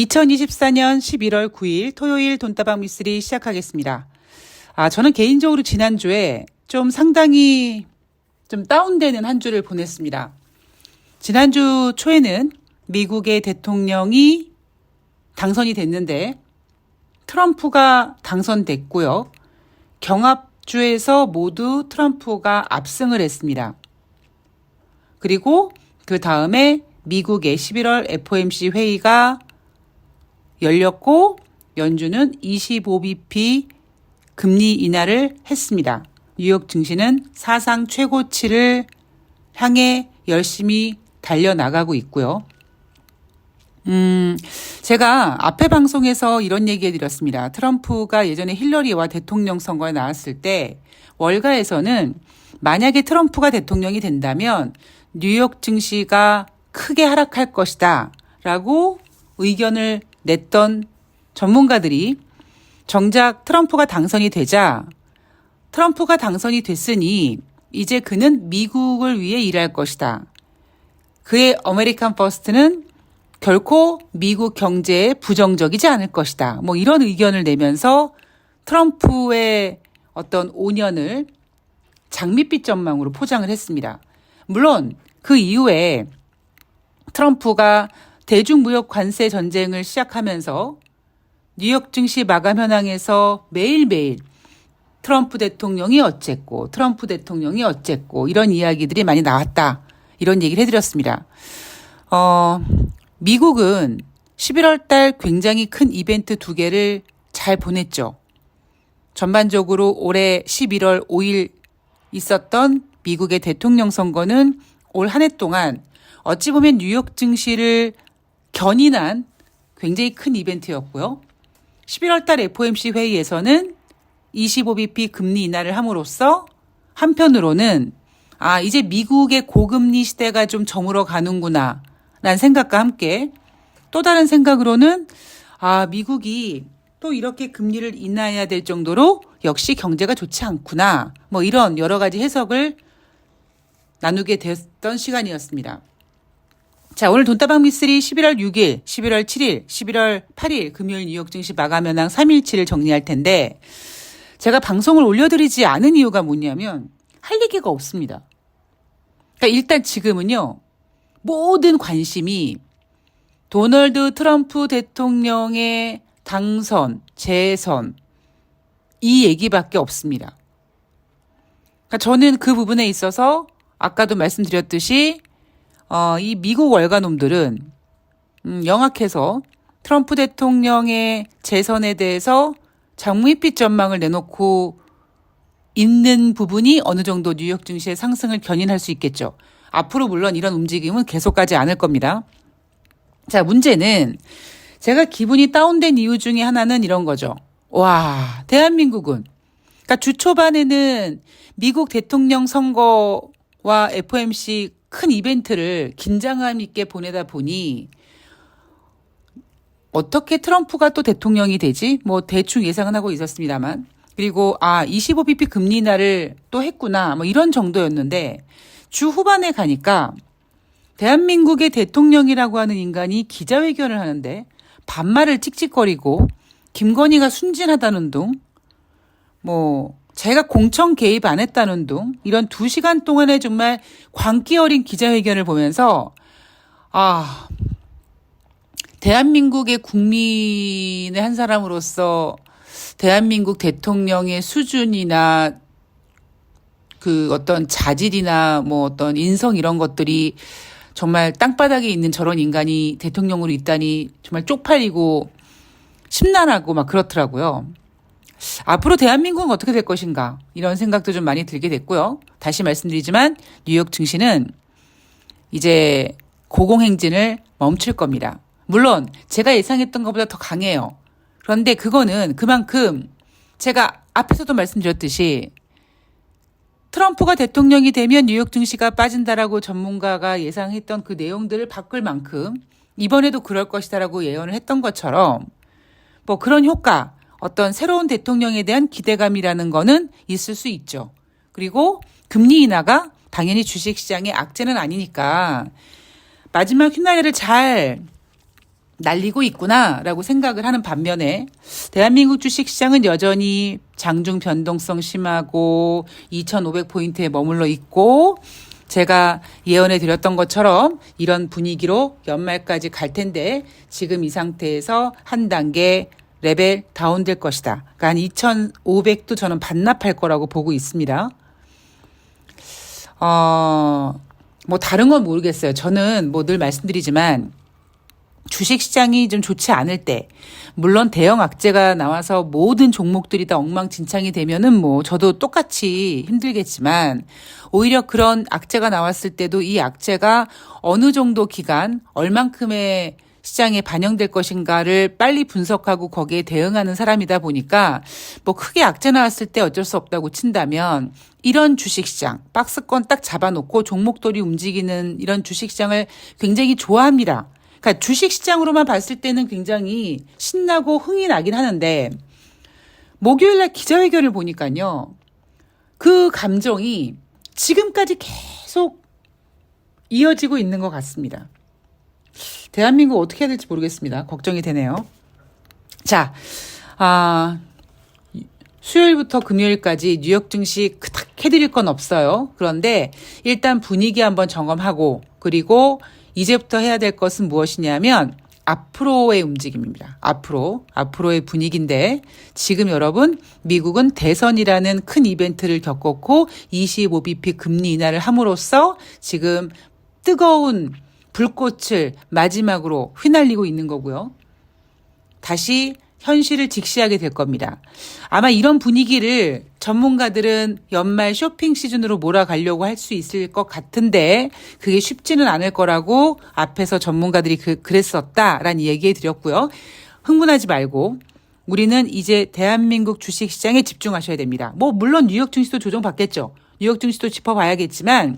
2024년 11월 9일 토요일 돈다방 미쓰리 시작하겠습니다. 저는 개인적으로 지난주에 좀 상당히 좀 다운되는 한 주를 보냈습니다. 지난주 초에는 미국의 대통령이 당선이 됐는데 트럼프가 당선됐고요. 경합주에서 모두 트럼프가 압승을 했습니다. 그리고 그 다음에 미국의 11월 FOMC 회의가 열렸고 연준은 25bp 금리 인하를 했습니다. 뉴욕 증시는 사상 최고치를 향해 열심히 달려나가고 있고요. 제가 앞에 방송에서 이런 얘기 해드렸습니다. 트럼프가 예전에 힐러리와 대통령 선거에 나왔을 때 월가에서는 만약에 트럼프가 대통령이 된다면 뉴욕 증시가 크게 하락할 것이다 라고 의견을 냈던 전문가들이 정작 트럼프가 당선이 되자 트럼프가 당선이 됐으니 이제 그는 미국을 위해 일할 것이다. 그의 아메리칸 퍼스트는 결코 미국 경제에 부정적이지 않을 것이다. 이런 의견을 내면서 트럼프의 어떤 5년을 장밋빛 전망으로 포장을 했습니다. 물론 그 이후에 트럼프가 대중무역 관세 전쟁을 시작하면서 뉴욕 증시 마감 현황에서 매일매일 트럼프 대통령이 어쨌고 이런 이야기들이 많이 나왔다. 이런 얘기를 해드렸습니다. 미국은 11월 달 굉장히 큰 이벤트 2개를 잘 보냈죠. 전반적으로 올해 11월 5일 있었던 미국의 대통령 선거는 올 한 해 동안 어찌 보면 뉴욕 증시를 견인한 굉장히 큰 이벤트였고요. 11월 달 FOMC 회의에서는 25bp 금리 인하를 함으로써 한편으로는 이제 미국의 고금리 시대가 좀 저물어 가는구나 라는 생각과 함께 또 다른 생각으로는 미국이 또 이렇게 금리를 인하해야 될 정도로 역시 경제가 좋지 않구나 이런 여러 가지 해석을 나누게 됐던 시간이었습니다. 자, 오늘 돈다방 미쓰리 11월 6일, 11월 7일, 11월 8일 금요일 뉴욕 증시 마감 현황 3일치를 정리할 텐데 제가 방송을 올려드리지 않은 이유가 뭐냐면 할 얘기가 없습니다. 그러니까 일단 지금은요. 모든 관심이 도널드 트럼프 대통령의 당선, 재선 이 얘기밖에 없습니다. 그러니까 저는 그 부분에 있어서 아까도 말씀드렸듯이 이 미국 월가놈들은 영악해서 트럼프 대통령의 재선에 대해서 장밋빛 전망을 내놓고 있는 부분이 어느 정도 뉴욕 증시의 상승을 견인할 수 있겠죠. 앞으로 물론 이런 움직임은 계속가지 않을 겁니다. 자, 문제는 제가 기분이 다운된 이유 중에 하나는 이런 거죠. 대한민국은 그러니까 주 초반에는 미국 대통령 선거와 FOMC 큰 이벤트를 긴장감 있게 보내다 보니 어떻게 트럼프가 또 대통령이 되지? 대충 예상은 하고 있었습니다만. 그리고 25bp 금리 인하를 또 했구나. 이런 정도였는데 주 후반에 가니까 대한민국의 대통령이라고 하는 인간이 기자회견을 하는데 반말을 찍찍거리고 김건희가 순진하다는 둥 제가 공천 개입 안 했다는 둥 이런 2시간 동안의 정말 광기 어린 기자회견을 보면서 대한민국의 국민의 한 사람으로서 대한민국 대통령의 수준이나 그 어떤 자질이나 어떤 인성 이런 것들이 정말 땅바닥에 있는 저런 인간이 대통령으로 있다니 정말 쪽팔리고 심란하고 그렇더라고요. 앞으로 대한민국은 어떻게 될 것인가 이런 생각도 좀 많이 들게 됐고요. 다시 말씀드리지만 뉴욕 증시는 이제 고공행진을 멈출 겁니다. 물론 제가 예상했던 것보다 더 강해요. 그런데 그거는 그만큼 제가 앞에서도 말씀드렸듯이 트럼프가 대통령이 되면 뉴욕 증시가 빠진다라고 전문가가 예상했던 그 내용들을 바꿀 만큼 이번에도 그럴 것이다라고 예언을 했던 것처럼 그런 효과 어떤 새로운 대통령에 대한 기대감이라는 거는 있을 수 있죠. 그리고 금리 인하가 당연히 주식시장의 악재는 아니니까 마지막 휘날레를 잘 날리고 있구나라고 생각을 하는 반면에 대한민국 주식시장은 여전히 장중 변동성 심하고 2,500포인트에 머물러 있고 제가 예언해 드렸던 것처럼 이런 분위기로 연말까지 갈 텐데 지금 이 상태에서 한 단계 레벨 다운될 것이다. 그러니까 한 2,500도 저는 반납할 거라고 보고 있습니다. 뭐 다른 건 모르겠어요. 저는 뭐 늘 말씀드리지만 주식시장이 좀 좋지 않을 때, 물론 대형 악재가 나와서 모든 종목들이 다 엉망진창이 되면은 뭐 저도 똑같이 힘들겠지만 오히려 그런 악재가 나왔을 때도 이 악재가 어느 정도 기간, 얼만큼의 시장에 반영될 것인가를 빨리 분석하고 거기에 대응하는 사람이다 보니까 뭐 크게 악재 나왔을 때 어쩔 수 없다고 친다면 이런 주식시장, 박스권 딱 잡아놓고 종목들이 움직이는 이런 주식시장을 굉장히 좋아합니다. 그러니까 주식시장으로만 봤을 때는 굉장히 신나고 흥이 나긴 하는데 목요일날 기자회견을 보니까요. 그 감정이 지금까지 계속 이어지고 있는 것 같습니다. 대한민국 어떻게 해야 될지 모르겠습니다. 걱정이 되네요. 자, 수요일부터 금요일까지 뉴욕 증시 그닥 해드릴 건 없어요. 그런데 일단 분위기 한번 점검하고 그리고 이제부터 해야 될 것은 무엇이냐면 앞으로의 움직임입니다. 앞으로의 분위기인데 지금 여러분 미국은 대선이라는 큰 이벤트를 겪었고 25bp 금리 인하를 함으로써 지금 뜨거운 불꽃을 마지막으로 휘날리고 있는 거고요. 다시 현실을 직시하게 될 겁니다. 아마 이런 분위기를 전문가들은 연말 쇼핑 시즌으로 몰아가려고 할 수 있을 것 같은데 그게 쉽지는 않을 거라고 앞에서 전문가들이 그랬었다라는 얘기해 드렸고요. 흥분하지 말고 우리는 이제 대한민국 주식시장에 집중하셔야 됩니다. 뭐 물론 뉴욕 증시도 조정받겠죠. 뉴욕 증시도 짚어봐야겠지만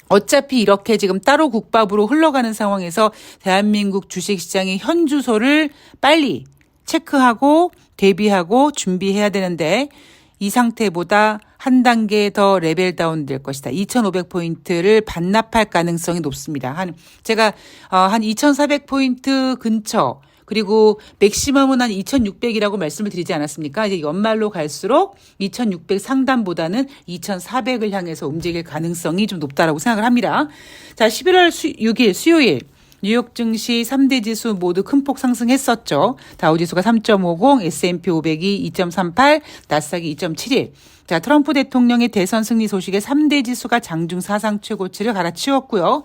어차피 이렇게 지금 따로 국밥으로 흘러가는 상황에서 대한민국 주식시장의 현 주소를 빨리 체크하고 대비하고 준비해야 되는데 이 상태보다 한 단계 더 레벨 다운 될 것이다. 2,500포인트를 반납할 가능성이 높습니다. 제가 한 2,400포인트 근처 그리고 맥시멈은 한 2,600이라고 말씀을 드리지 않았습니까? 이제 연말로 갈수록 2,600 상단보다는 2,400을 향해서 움직일 가능성이 좀 높다라고 생각을 합니다. 자, 11월 6일 수요일 뉴욕 증시 3대 지수 모두 큰 폭 상승했었죠. 다우지수가 3.50, S&P 500이 2.38, 나스닥이 2.71. 자, 트럼프 대통령의 대선 승리 소식에 3대 지수가 장중 사상 최고치를 갈아치웠고요.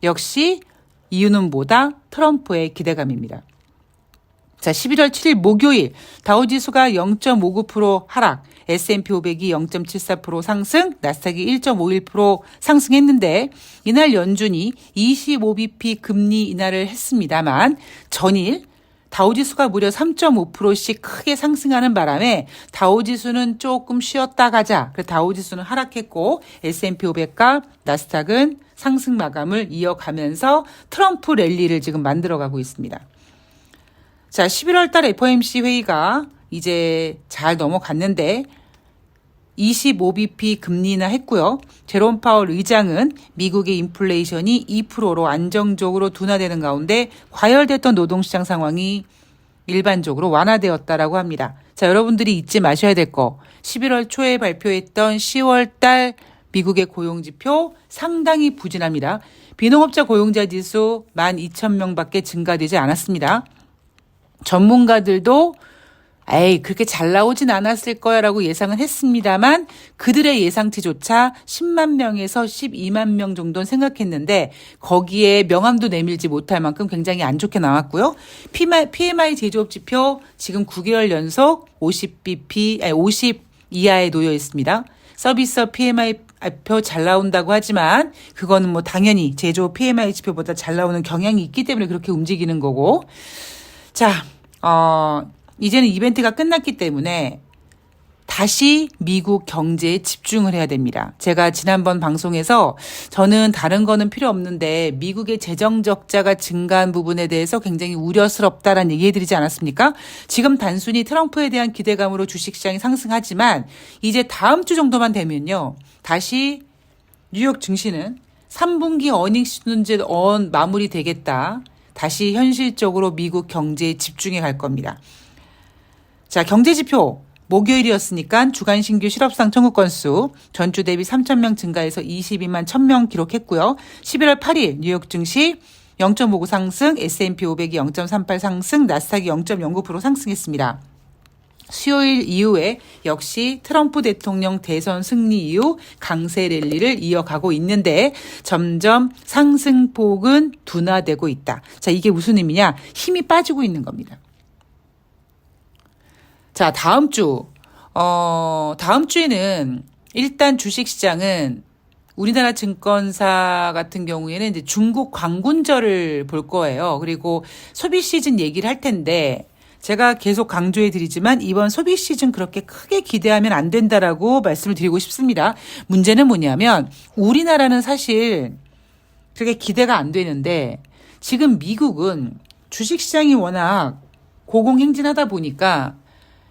역시 이유는 뭐다? 트럼프의 기대감입니다. 자, 11월 7일 목요일 다우지수가 0.59% 하락, S&P 500이 0.74% 상승, 나스닥이 1.51% 상승했는데 이날 연준이 25bp 금리 인하를 했습니다만 전일 다우지수가 무려 3.5%씩 크게 상승하는 바람에 다우지수는 조금 쉬었다 가자. 그래서 다우지수는 하락했고 S&P 500과 나스닥은 상승 마감을 이어가면서 트럼프 랠리를 지금 만들어가고 있습니다. 자, 11월 달 FOMC 회의가 이제 잘 넘어갔는데 25bp 금리 인하 했고요. 제롬 파월 의장은 미국의 인플레이션이 2%로 안정적으로 둔화되는 가운데 과열됐던 노동시장 상황이 일반적으로 완화되었다라고 합니다. 자, 여러분들이 잊지 마셔야 될 거. 11월 초에 발표했던 10월 달 미국의 고용지표 상당히 부진합니다. 비농업자 고용자 지수 12,000명밖에 증가되지 않았습니다. 전문가들도 그렇게 잘 나오진 않았을 거야 라고 예상은 했습니다만 그들의 예상치조차 10만 명에서 12만 명 정도는 생각했는데 거기에 명함도 내밀지 못할 만큼 굉장히 안 좋게 나왔고요. PMI 제조업 지표 지금 9개월 연속 50 이하에 놓여 있습니다. 서비스업 PMI 표 잘 나온다고 하지만 그거는 뭐 당연히 제조업 PMI 지표보다 잘 나오는 경향이 있기 때문에 그렇게 움직이는 거고. 자, 이제는 이벤트가 끝났기 때문에 다시 미국 경제에 집중을 해야 됩니다. 제가 지난번 방송에서 저는 다른 거는 필요 없는데 미국의 재정 적자가 증가한 부분에 대해서 굉장히 우려스럽다라는 얘기 해드리지 않았습니까? 지금 단순히 트럼프에 대한 기대감으로 주식시장이 상승하지만 이제 다음 주 정도만 되면요. 다시 뉴욕 증시는 3분기 어닝 시즌제 마무리 되겠다. 다시 현실적으로 미국 경제에 집중해 갈 겁니다. 자, 경제지표. 목요일이었으니까 주간 신규 실업상 청구 건수 전주 대비 3,000명 증가해서 22만 1,000명 기록했고요. 11월 8일 뉴욕 증시 0.59 상승, S&P 500이 0.38 상승, 나스닥이 0.09% 상승했습니다. 수요일 이후에 역시 트럼프 대통령 대선 승리 이후 강세 랠리를 이어가고 있는데 점점 상승폭은 둔화되고 있다. 자, 이게 무슨 의미냐? 힘이 빠지고 있는 겁니다. 자, 다음 주에는 일단 주식시장은 우리나라 증권사 같은 경우에는 이제 중국 광군절을 볼 거예요. 그리고 소비 시즌 얘기를 할 텐데 제가 계속 강조해 드리지만 이번 소비 시즌 그렇게 크게 기대하면 안 된다라고 말씀을 드리고 싶습니다. 문제는 뭐냐면 우리나라는 사실 그렇게 기대가 안 되는데 지금 미국은 주식시장이 워낙 고공행진하다 보니까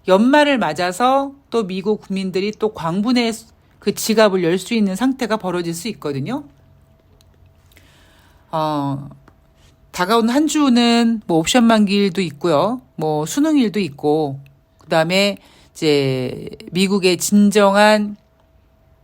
연말을 맞아서 또 미국 국민들이 또 광분의 그 지갑을 열 수 있는 상태가 벌어질 수 있거든요. 다가온 한 주는 뭐 옵션 만기일도 있고요. 뭐 수능일도 있고, 그 다음에 이제 미국의 진정한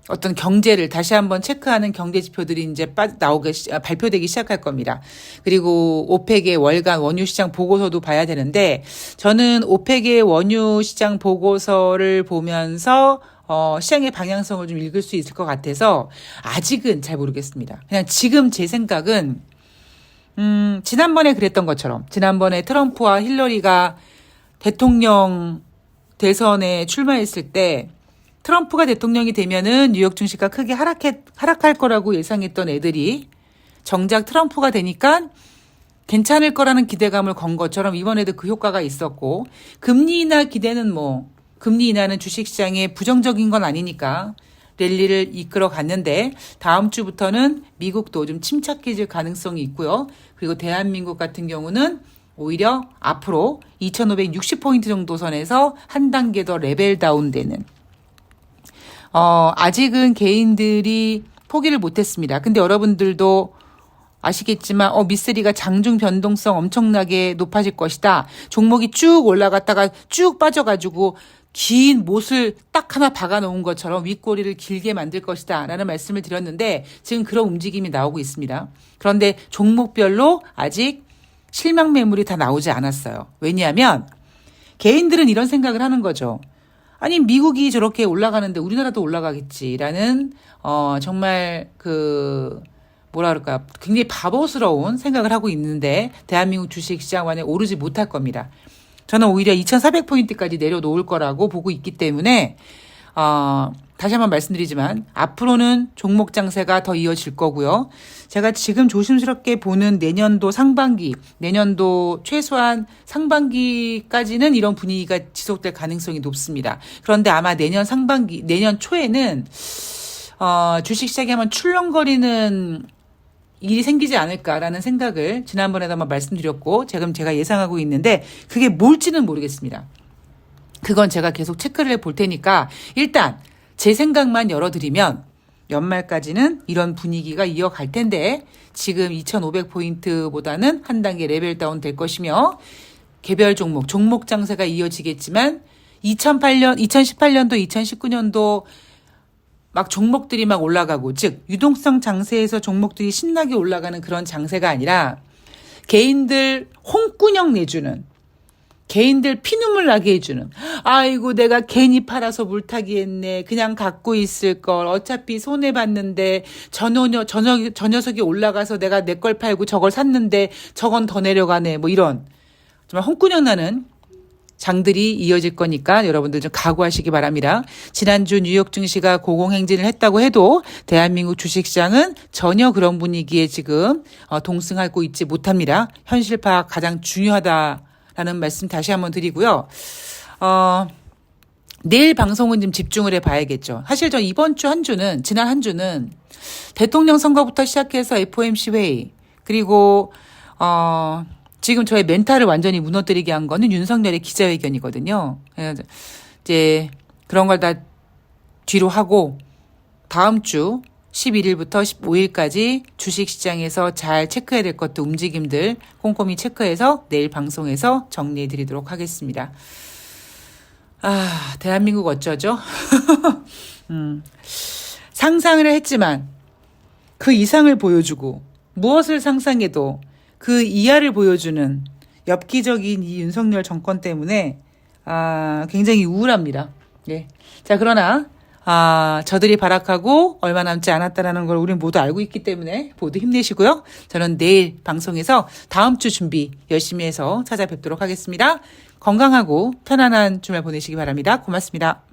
어떤 경제를 다시 한번 체크하는 경제 지표들이 이제 발표되기 시작할 겁니다. 그리고 오펙의 월간 원유 시장 보고서도 봐야 되는데 저는 오펙의 원유 시장 보고서를 보면서 시장의 방향성을 좀 읽을 수 있을 것 같아서 아직은 잘 모르겠습니다. 그냥 지금 제 생각은 지난번에 그랬던 것처럼 지난번에 트럼프와 힐러리가 대통령 대선에 출마했을 때 트럼프가 대통령이 되면은 뉴욕 증시가 크게 하락할 거라고 예상했던 애들이 정작 트럼프가 되니까 괜찮을 거라는 기대감을 건 것처럼 이번에도 그 효과가 있었고 금리 인하 기대는 금리 인하는 주식시장에 부정적인 건 아니니까 랠리를 이끌어 갔는데 다음 주부터는 미국도 좀 침착해질 가능성이 있고요. 그리고 대한민국 같은 경우는 오히려 앞으로 2560포인트 정도 선에서 한 단계 더 레벨 다운되는 아직은 개인들이 포기를 못했습니다. 근데 여러분들도 아시겠지만 미쓰리가 장중 변동성 엄청나게 높아질 것이다. 종목이 쭉 올라갔다가 쭉 빠져가지고 긴 못을 딱 하나 박아놓은 것처럼 윗꼬리를 길게 만들 것이다 라는 말씀을 드렸는데 지금 그런 움직임이 나오고 있습니다. 그런데 종목별로 아직 실명 매물이 다 나오지 않았어요. 왜냐하면 개인들은 이런 생각을 하는 거죠. 아니 미국이 저렇게 올라가는데 우리나라도 올라가겠지라는 정말 굉장히 바보스러운 생각을 하고 있는데 대한민국 주식시장 안에 오르지 못할 겁니다. 저는 오히려 2,400포인트까지 내려놓을 거라고 보고 있기 때문에 다시 한번 말씀드리지만 앞으로는 종목 장세가 더 이어질 거고요. 제가 지금 조심스럽게 보는 내년도 상반기, 내년도 최소한 상반기까지는 이런 분위기가 지속될 가능성이 높습니다. 그런데 아마 내년 상반기, 내년 초에는 주식시장이 한번 출렁거리는 일이 생기지 않을까라는 생각을 지난번에도 한번 말씀드렸고 지금 제가 예상하고 있는데 그게 뭘지는 모르겠습니다. 그건 제가 계속 체크를 해볼 테니까 일단 제 생각만 열어드리면 연말까지는 이런 분위기가 이어갈 텐데 지금 2,500포인트보다는 한 단계 레벨 다운 될 것이며 개별 종목 장세가 이어지겠지만 2018년도, 2019년도 막 종목들이 막 올라가고 즉 유동성 장세에서 종목들이 신나게 올라가는 그런 장세가 아니라 개인들 홍군형 내주는 개인들 피눈물 나게 해주는 아이고 내가 괜히 팔아서 물타기 했네 그냥 갖고 있을 걸 어차피 손해봤는데 저 녀석이 올라가서 내가 내 걸 팔고 저걸 샀는데 저건 더 내려가네 뭐 이런 정말 홍군형 나는 장들이 이어질 거니까 여러분들 좀 각오하시기 바랍니다. 지난주 뉴욕 증시가 고공행진을 했다고 해도 대한민국 주식시장은 전혀 그런 분위기에 지금 동승하고 있지 못합니다. 현실 파악 가장 중요하다라는 말씀 다시 한번 드리고요. 내일 방송은 좀 집중을 해봐야겠죠. 사실 저 이번 주 한 주는 지난 한 주는 대통령 선거부터 시작해서 FOMC 회의 그리고 지금 저의 멘탈을 완전히 무너뜨리게 한 거는 윤석열의 기자회견이거든요. 이제 그런 걸 다 뒤로 하고 다음 주 11일부터 15일까지 주식시장에서 잘 체크해야 될 것들, 움직임들 꼼꼼히 체크해서 내일 방송에서 정리해 드리도록 하겠습니다. 대한민국 어쩌죠? 상상을 했지만 그 이상을 보여주고 무엇을 상상해도 그 이하를 보여주는 엽기적인 이 윤석열 정권 때문에 굉장히 우울합니다. 예. 자, 그러나 저들이 발악하고 얼마 남지 않았다라는 걸 우리 모두 알고 있기 때문에 모두 힘내시고요. 저는 내일 방송에서 다음 주 준비 열심히 해서 찾아뵙도록 하겠습니다. 건강하고 편안한 주말 보내시기 바랍니다. 고맙습니다.